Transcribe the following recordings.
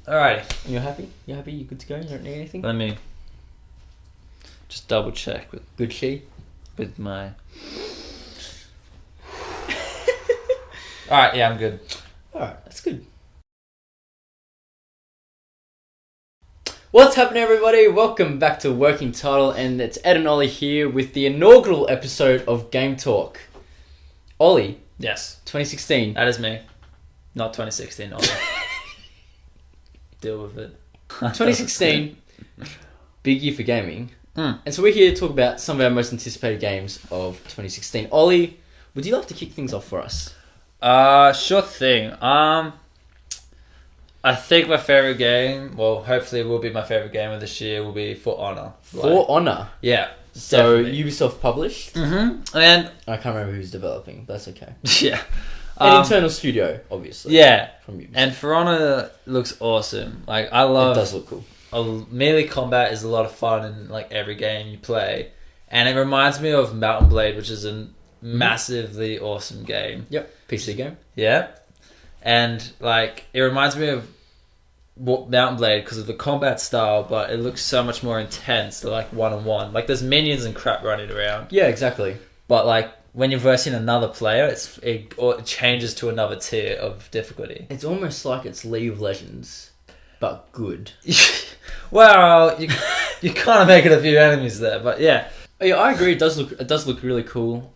Alrighty. You're happy? You happy? You good to go? You don't need anything? Let me just double check with Good she? my... Alright, yeah, I'm good. Alright, that's good. What's happening, everybody? Welcome back to Working Title, and it's Ed and Ollie here with the inaugural episode of Game Talk. Ollie, Yes, 2016. that is me. Not 2016, Ollie. Deal with it. 2016, big year for gaming. Mm. And so we're here to talk about some of our most anticipated games of 2016. Ollie, would you like to kick things off for us? Sure thing. I think my favorite game, well, hopefully it will be my favorite game of this year, will be For Honor. For Honor? Yeah. So, definitely. Ubisoft published? Mm-hmm. And... I can't remember who's developing, but that's okay. yeah. An internal studio, obviously. Yeah. From Ubisoft. And For Honor looks awesome. Like, I It love... does look cool. Melee combat is a lot of fun in, like, every game you play. And it reminds me of Mountain Blade, which is a massively awesome game. Yep. PC game. Yeah. And, like, it reminds me of Mountain Blade because of the combat style, but it looks so much more intense. They're like one-on-one. Like, there's minions and crap running around. Yeah, exactly. But, like, when you're versing another player, it changes to another tier of difficulty. It's almost like it's League of Legends, but good. Well, you kind of making a few enemies there, but yeah. Yeah, I agree. It does look really cool.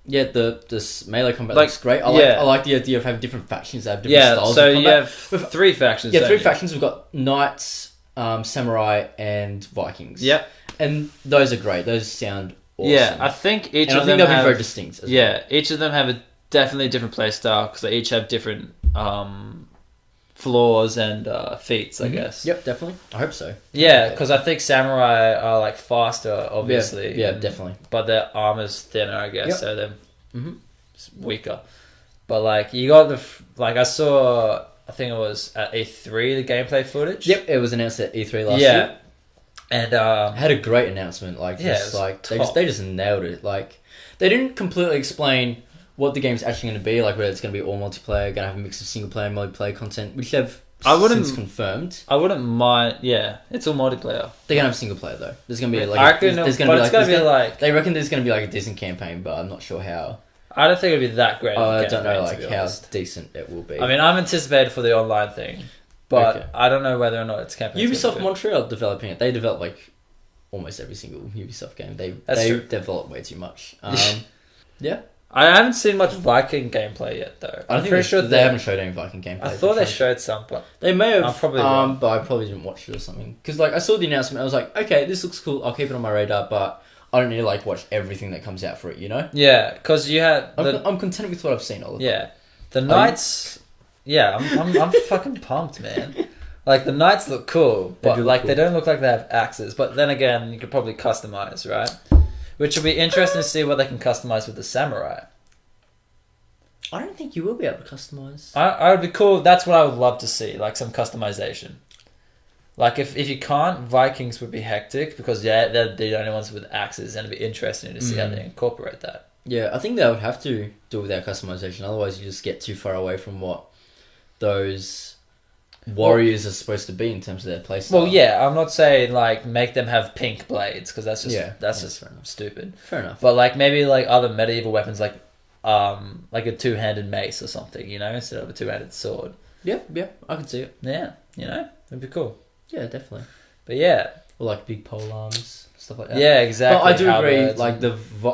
Yeah, this melee combat Like, looks great. I like the idea of having different factions that have different styles so of you combat. have three factions. Yeah, three you? factions. We've got Knights, Samurai, and Vikings. Yep. And those are great. Those sound awesome. Yeah, I think each and of I them think they'll be have, very distinct as well. Yeah, each of them have a definitely different play style because they each have different flaws and feats, I guess. Yep, definitely. I hope so. Yeah, because I think Samurai are like faster, obviously. Yeah, definitely. But their armor's thinner, I guess, Yep. so they're weaker. But like you got I saw, I think it was at E3 the gameplay footage. Yep, it was announced at E3 last year. And had a great announcement. Like, yeah, just, like they just nailed it. Like, they didn't completely explain what the game's actually going to be. Like, whether it's going to be all multiplayer, going to have a mix of single player and multiplayer content, which they've since confirmed. I wouldn't mind. Yeah, it's all multiplayer. They're going to have single player though. There's going to be like I reckon there's going to be like they reckon there's going to be like a decent campaign, but I'm not sure how. I don't think it'd be that great. I don't know like how decent it will be. I mean, I'm anticipated for the online thing, but I don't know whether or not it's campaign. Ubisoft Montreal developing it. They develop like almost every single Ubisoft game. They develop way too much. Yeah. I haven't seen much Viking gameplay yet, though. I'm pretty sure they haven't showed any Viking gameplay. I thought they showed some, but they may have. I'm probably wrong. But I probably didn't watch it or something. Because like I saw the announcement, I was like, okay, this looks cool. I'll keep it on my radar, but I don't need to like watch everything that comes out for it. You know? Yeah, because you have. I'm content with what I've seen. All the Knights. Yeah, I'm fucking pumped, man. Like the Knights look cool, but they don't look like they have axes. But then again, you could probably customize, right? Which will be interesting to see what they can customize with the Samurai. I don't think you will be able to customize. I would be cool. That's what I would love to see, like some customization. Like if you can't, Vikings would be hectic because they're the only ones with axes, and it'd be interesting to see how they incorporate that. Yeah, I think they would have to do it without customization. Otherwise, you just get too far away from what those warriors are supposed to be in terms of their playstyle. Well, yeah, I'm not saying like make them have pink blades because that's just stupid. Fair enough. But like maybe like other medieval weapons like a two-handed mace or something, you know, instead of a two-handed sword. Yeah, I can see it. Yeah, you know, it'd be cool. Yeah, definitely. But yeah, or like big pole arms, stuff like that. Yeah, exactly. But I do agree. Like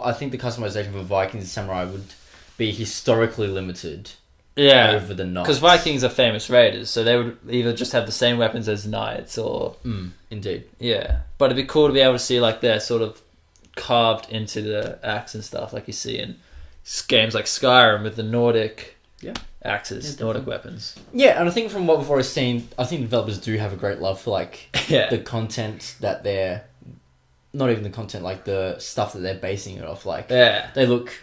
I think the customization for Vikings and Samurai would be historically limited. Yeah, over the Knights, because Vikings are famous raiders, so they would either just have the same weapons as Knights or. Indeed. Yeah, but it'd be cool to be able to see like they're sort of carved into the axe and stuff, like you see in games like Skyrim with the Nordic axes, Nordic weapons. Yeah, and I think from what we've already seen, I think developers do have a great love for like the content that they're not even the content, like the stuff that they're basing it off. Like they look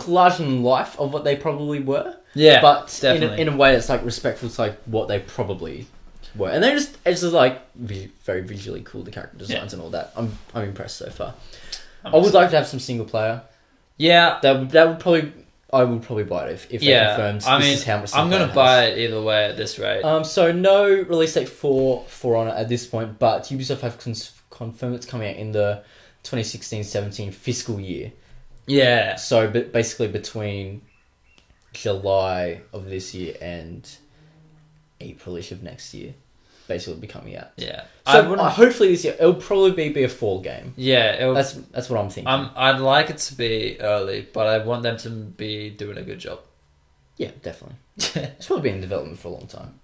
larger than life of what they probably were. Yeah, but in a way that's like respectful to like what they probably were, and it's just like very visually cool, the character designs and all that. I'm impressed so far. I would like to have some single player. Yeah, that would probably I will probably buy it if they confirmed this is how much. I'm going to buy it either way at this rate. So no release date for Honor at this point, but Ubisoft have confirmed it's coming out in the 2016-17 fiscal year. Yeah. So basically between July of this year and April-ish of next year, basically it'll be coming out. Yeah. So hopefully this year it'll probably be a fall game. Yeah. That's what I'm thinking. I'd like it to be early, but I want them to be doing a good job. Yeah, definitely. It's probably been in development for a long time.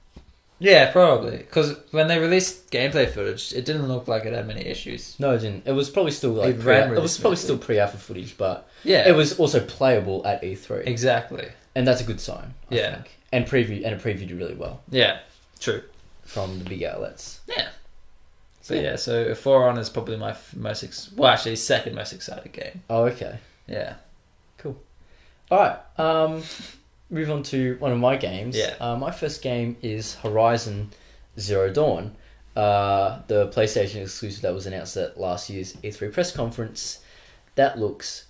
Yeah, probably. Because when they released gameplay footage, it didn't look like it had many issues. No, it didn't. It was probably still like it was probably still pre-alpha footage, but yeah, it was also playable at E3. Exactly. And that's a good sign, I think. And it previewed really well. Yeah, true. From the big outlets. Yeah. So For Honor is probably my second most excited game. Oh, okay. Yeah. Cool. Alright, move on to one of my games. Yeah. My first game is Horizon Zero Dawn, the PlayStation exclusive that was announced at last year's E3 press conference. That looks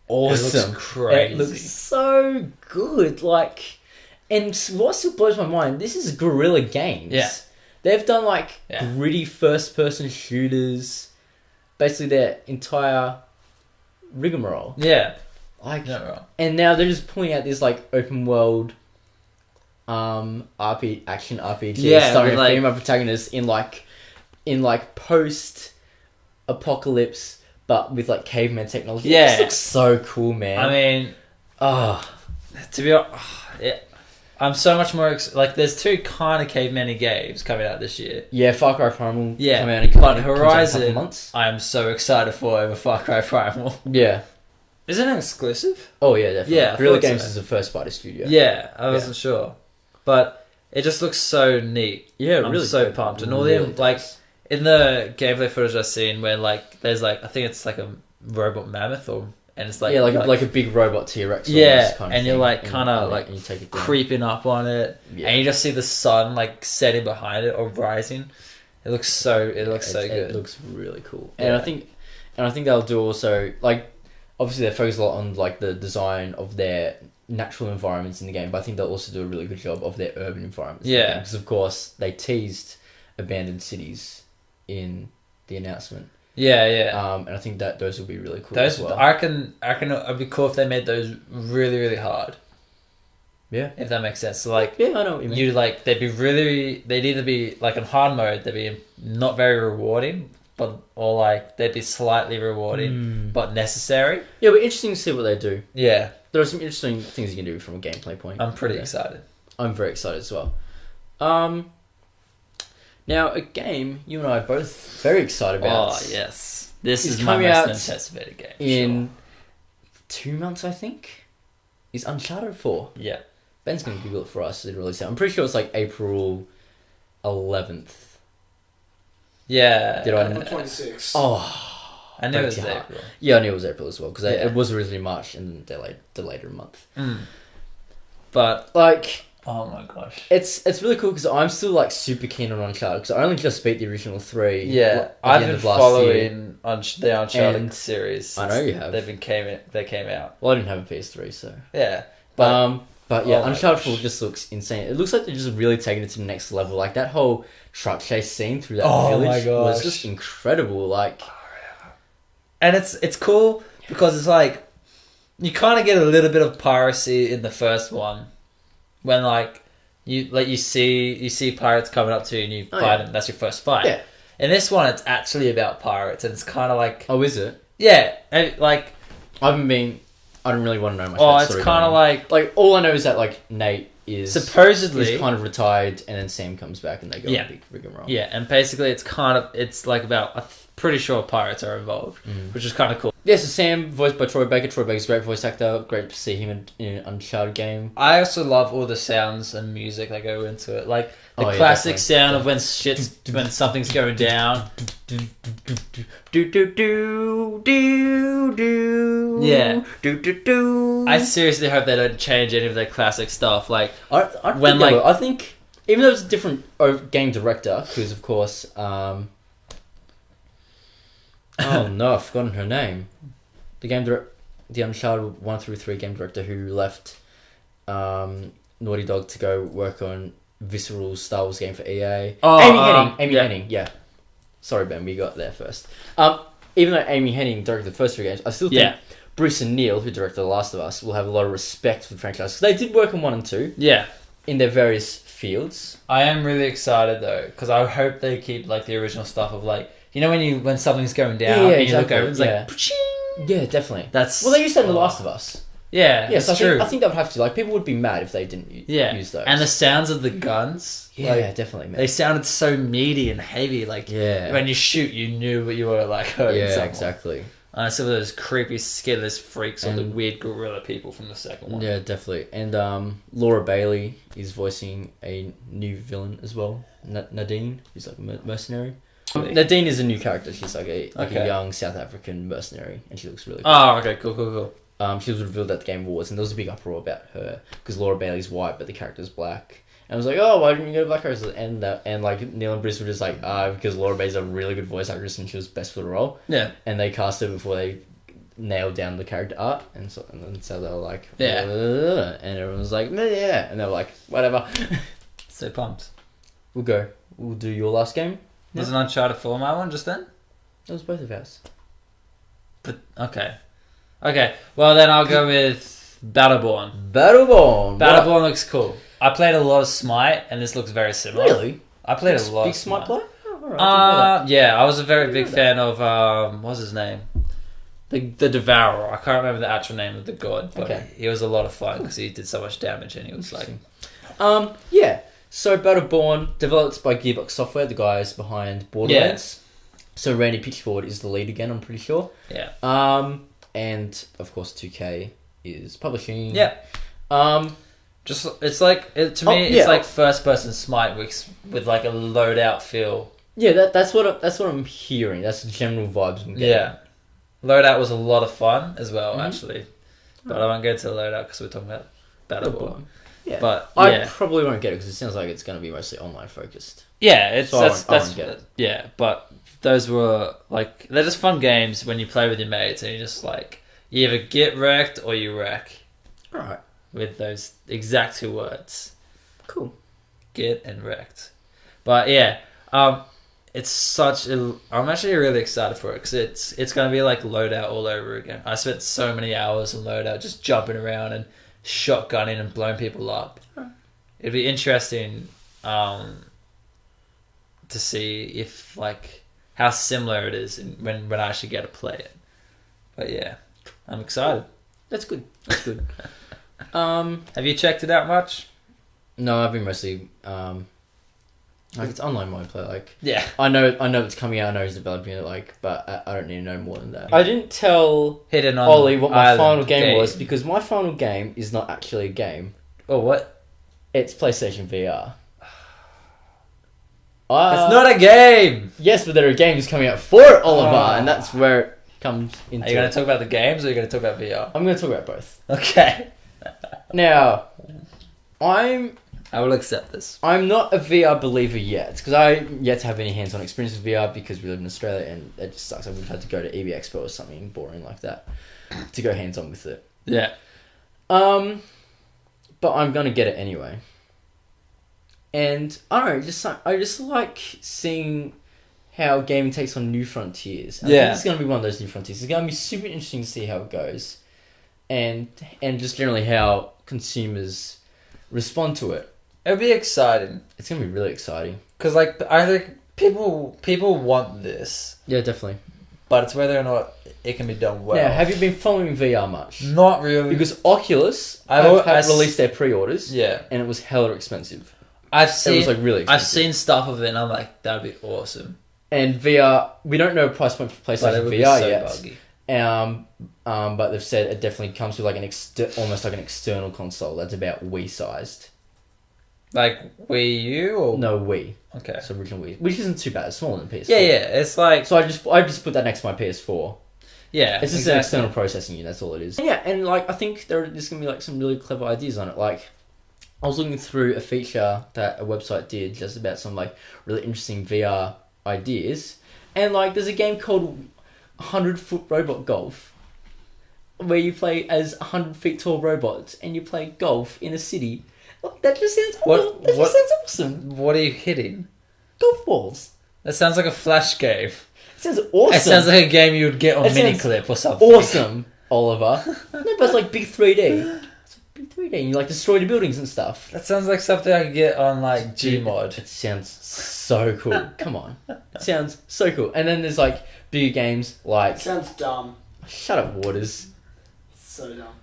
awesome. It looks crazy. It looks so good. Like, and what still blows my mind, this is Guerrilla Games. Yeah. They've done gritty first-person shooters, basically their entire rigmarole. Yeah. And now they're just pulling out this open world action RPG starring a female protagonist in post apocalypse but with caveman technology. Yeah. It just looks so cool, man. I mean, to be honest, I'm so much more there's two kind of caveman games coming out this year. Yeah, Far Cry Primal. Yeah, coming out but Horizon, months. I am so excited for over Far Cry Primal. Yeah. Isn't it exclusive? Oh yeah, definitely. Yeah, Guerrilla Games is the first party studio. Yeah, I wasn't sure, but it just looks so neat. Yeah, I'm really so pumped, and all really the in the gameplay footage I've seen, where there's I think it's a robot mammoth, and it's like a big robot T-Rex. Yeah, kind of and you're you take it creeping up on it, and you just see the sun setting behind it or rising. It looks so good. It looks really cool, and I think they'll do also obviously they focus a lot on the design of their natural environments in the game, but I think they'll also do a really good job of their urban environments. Yeah, because of course they teased abandoned cities in the announcement. Yeah. And I think that those will be really cool. Those as well. I reckon it'd be cool if they made those really, really hard. Yeah, if that makes sense. So yeah, I know what you mean. They'd either be in hard mode, they'd be not very rewarding, or they'd be slightly rewarding but necessary. Yeah, but interesting to see what they do. Yeah, there are some interesting things you can do from a gameplay point. I'm pretty excited. I'm very excited as well. Now, a game you and I are both very excited about. Oh, yes. This is my most anticipated game. In 2 months, I think, is Uncharted 4. Yeah. Ben's going to Google it for us to release it. I'm pretty sure it's April 11th. Yeah. Did I? 26. Oh. I knew it was April. Yeah, I knew it was April as well, because it was originally March and then delayed a month. But, oh my gosh. It's really cool because I'm still super keen on Uncharted because I only just beat the original 3. Yeah, I've been following the Uncharted series. I know you have. They came out. Well, I didn't have a PS3, so yeah. But yeah, Uncharted 4 just looks insane. It looks like they're just really taking it to the next level. That whole truck chase scene through that village was just incredible. And it's cool because it's you kind of get a little bit of piracy in the first one. When you see pirates coming up to you and you fight them, that's your first fight. Yeah. In this one, it's actually about pirates, and it's kind of oh, is it? Yeah, and I don't really want to know much. Oh, it's kind of all I know is that Nate is supposedly kind of retired, and then Sam comes back and they go big rigmarole. Yeah, and basically it's about pretty sure pirates are involved, which is kind of cool. Yeah, so Sam, voiced by Troy Baker. Troy Baker's a great voice actor. Great to see him in an Uncharted game. I also love all the sounds and music that go into it. The classic sound of when something's going down. Yeah. I seriously hope they don't change any of their classic stuff. I think even though it's a different game director, because of course, oh no, I've forgotten her name. The game director. the Uncharted 1 through 3 game director who left Naughty Dog to go work on Visceral's Star Wars game for EA. Amy Hennig, yeah. Sorry, Ben, we got there first. Even though Amy Hennig directed the first 3 games, I still think Bruce and Neil, who directed The Last of Us, will have a lot of respect for the franchise. Because they did work on 1 and 2. Yeah. In their various fields. I am really excited, though, because I hope they keep, like, the original stuff of, like, you know when something's going down and you look over, it's like, yeah, definitely. Well, they used that in The Last of Us. Yeah, yes, that's true. I think they would have to. Like, people would be mad if they didn't use those. And the sounds of the guns. Yeah, like, definitely, man. They sounded so meaty and heavy. Like, when you shoot, you knew what you were, like, hurting someone. Exactly. Some of those creepy, skinless freaks or the weird gorilla people from the second one. Yeah, definitely. And Laura Bailey is voicing a new villain as well. Nadine, who's like a mercenary. Nadine is a new character. She's like a young South African mercenary, and she looks really cool. Oh, okay, cool. She was revealed at the Game Awards, and there was a big uproar about her because Laura Bailey's white, but the character's black. And I was like, oh, why didn't you go to black characters? And like Neil and Bruce were just like, because Laura Bailey's a really good voice actress and she was best for the role. Yeah. And they cast her before they nailed down the character art, and so they were like, and everyone was like, yeah, and they were like, whatever. So pumped. We'll do your last game. Was an Uncharted 4 my one just then? It was both of ours. But okay. Well then I'll go with Battleborn. Battleborn looks cool. I played a lot of Smite, and this looks very similar. Really? I played a lot. Big of Smite player? Oh, alright, yeah, I was a very big fan of what's his name? The Devourer. I can't remember the actual name of the god, but he was a lot of fun because he did so much damage, and he was like, yeah. So Battleborn, developed by Gearbox Software, the guys behind Borderlands. Yeah. So Randy Pitchford is the lead again, I'm pretty sure. Yeah. And of course 2K is publishing. Yeah. Just it's like to me, it's like first person Smite with like a loadout feel. Yeah, that's what I'm hearing. That's the general vibes I'm getting. Yeah. Loadout was a lot of fun as well, actually. But I won't go to the loadout because we're talking about Battleborn. Yeah, but I probably won't get it because it sounds like it's going to be mostly online focused. Yeah, that's yeah. But those were like they're just fun games when you play with your mates and you just like you either get wrecked or you wreck. All right, with those exact 2 words. Cool. Get and wrecked. But yeah, it's such a. I'm actually really excited for it because it's going to be like Loadout all over again. I spent so many hours in Loadout just jumping around and shotgunning and blowing people up. It'd be interesting to see if like how similar it is when I actually get to play it. But yeah, I'm excited. That's good. Have you checked it out much? No, I've been mostly like it's online multiplayer. Like I know it's coming out. I know he's developing it. Like, but I don't need to know more than that. I didn't tell Ollie what my final game was because my final game is not actually a game. Oh, what? It's PlayStation VR. It's not a game. Yes, but there are games coming out for it, Oliver, and that's where it comes into. Are you going to talk about the games or are you going to talk about VR? I'm going to talk about both. Okay. Now, I will accept this. I'm not a VR believer yet because I yet to have any hands-on experience with VR because we live in Australia and it just sucks. I would have had to go to EV Expo or something boring like that to go hands-on with it. Yeah. But I'm gonna get it anyway. And I don't know, I just like seeing how gaming takes on new frontiers. I think it's gonna be one of those new frontiers. It's gonna be super interesting to see how it goes, and just generally how consumers respond to it. It'll be exciting. It's gonna be really exciting because, like, I think people want this. Yeah, definitely. But it's whether or not it can be done well. Now, have you been following VR much? Not really, because Oculus have released their pre-orders. Yeah, and it was hella expensive. It was like really expensive. I've seen stuff of it, and I'm like, that'd be awesome. And VR, we don't know a price point for PlayStation VR yet. Buggy. But they've said it definitely comes with like almost like an external console that's about Wii sized. Like Wii U or no Wii? Okay, so original Wii, which isn't too bad. It's smaller than PS4. Yeah, it's like so. I just put that next to my PS4. Yeah, it's just an external processing unit. That's all it is. And yeah, and like I think there's gonna be like some really clever ideas on it. Like I was looking through a feature that a website did just about some like really interesting VR ideas, and like there's a game called 100-Foot Robot Golf, where you play as 100 feet tall robots and you play golf in a city. That just sounds sounds awesome. What are you hitting? Golf balls. That sounds like a Flash game. It sounds awesome. It sounds like a game you would get on Miniclip or something. Awesome, Oliver. No, but it's like big 3D. It's like big 3D and you like destroy the buildings and stuff. That sounds like something I could get on like Gmod. It sounds so cool. Come on. It sounds so cool. And then there's like bigger games like... It sounds dumb. Shut up, Waters. So dumb.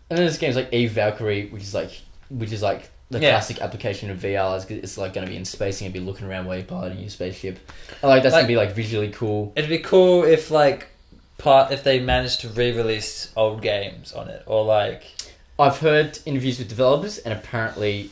And then there's games like Eve Valkyrie, which is like the classic application of VR. It's like going to be in space and you'll be looking around while you're piloting your spaceship. And like that's going to be like visually cool. It'd be cool if like if they managed to re-release old games on it, or like... I've heard interviews with developers and apparently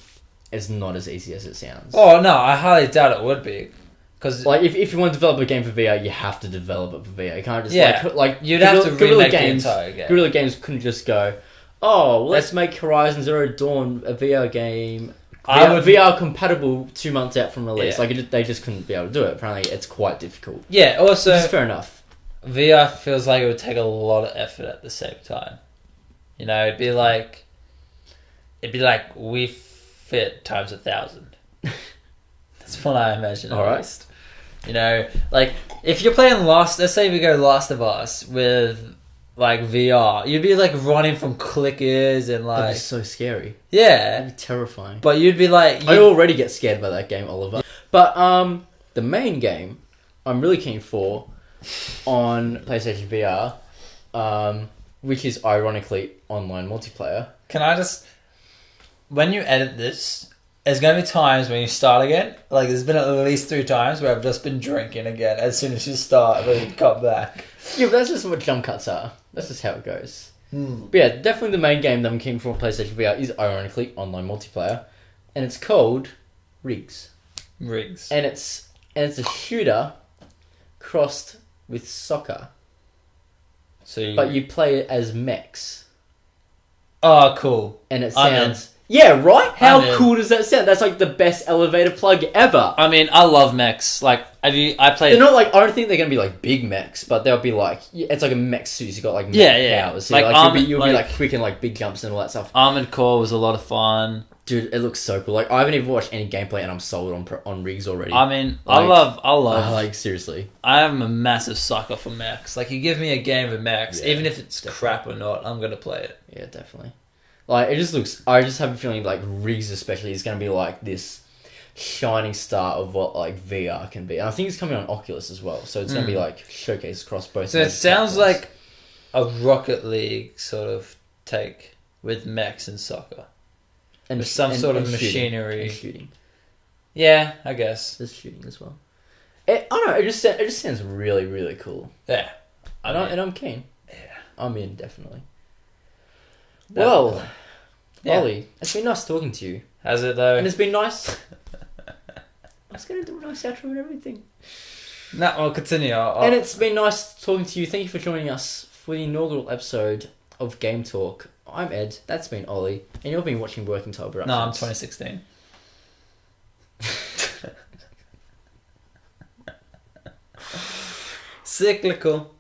it's not as easy as it sounds. Oh no, I highly doubt it would be. Because like if you want to develop a game for VR, you have to develop it for VR. You can't just like you'd have to remake the entire game. Guerrilla Games couldn't just go, oh, let's make Horizon Zero Dawn a VR game. VR compatible 2 months out from release. Yeah. Like they just couldn't be able to do it. Apparently, it's quite difficult. Yeah. Also, which is fair enough. VR feels like it would take a lot of effort at the same time. You know, it'd be like Wii Fit times 1,000. That's what I imagine. At least. You know, like if you're playing let's say we go Last of Us with like VR, you'd be like running from clickers and like... That'd be so scary. Yeah. That'd be terrifying. But you'd be like... I already get scared by that game, Oliver. But the main game I'm really keen for on PlayStation VR, which is ironically online multiplayer. Can I just... When you edit this... There's going to be times when you start again. Like, there's been at least 3 times where I've just been drinking again as soon as you start, but you come back. Yeah, but that's just what jump cuts are. That's just how it goes. But yeah, definitely the main game that I'm keen for on PlayStation VR is, ironically, online multiplayer. And it's called Rigs. And it's a shooter crossed with soccer. But you play it as mechs. Oh, cool. And it sounds... Yeah, right? How cool does that sound? That's like the best elevator plug ever. I mean, I love mechs. Like, I played... They're not like... I don't think they're going to be like big mechs, but they'll be like... It's like a mech suit. You've got like mech powers. So like you'll be like quick and like big jumps and all that stuff. Armored Core was a lot of fun. Dude, it looks so cool. Like, I haven't even watched any gameplay and I'm sold on Rigs already. I mean, like, I love... like, seriously. I am a massive sucker for mechs. Like, you give me a game of mechs, even if it's crap or not, I'm going to play it. Yeah, definitely. Like, it just looks... I just have a feeling, like, Rigs especially is going to be, like, this shining star of what, like, VR can be. And I think it's coming on Oculus as well. So it's going to be, like, showcased across both... So it sounds like a Rocket League sort of take with mechs and soccer. And with some sort of machinery. And shooting. Yeah, I guess. There's shooting as well. I don't know, it just sounds really, really cool. Yeah. And I'm keen. Yeah. I'm in, definitely. Well, Ollie, it's been nice talking to you. Has it though? And it's been nice. I was going to do a nice outro and everything. No, I'll continue. And it's been nice talking to you. Thank you for joining us for the inaugural episode of Game Talk. I'm Ed. That's been Ollie. And you've been watching Working Title Productions. No, I'm 2016. Cyclical.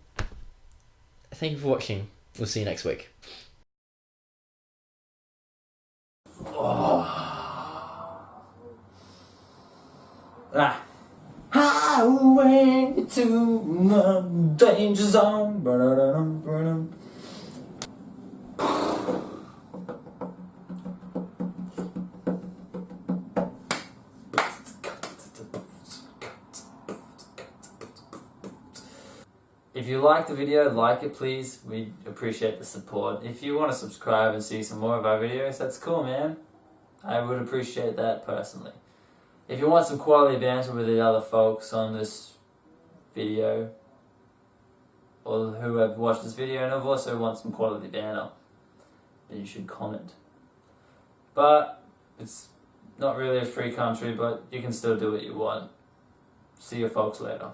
Thank you for watching. We'll see you next week. Highway to the danger zone. If you like the video, like it please. We appreciate the support. If you want to subscribe and see some more of our videos, that's cool, man. I would appreciate that personally. If you want some quality banter with the other folks on this video, or who have watched this video and have also want some quality banter, then you should comment. But it's not really a free country, but you can still do what you want. See you folks later.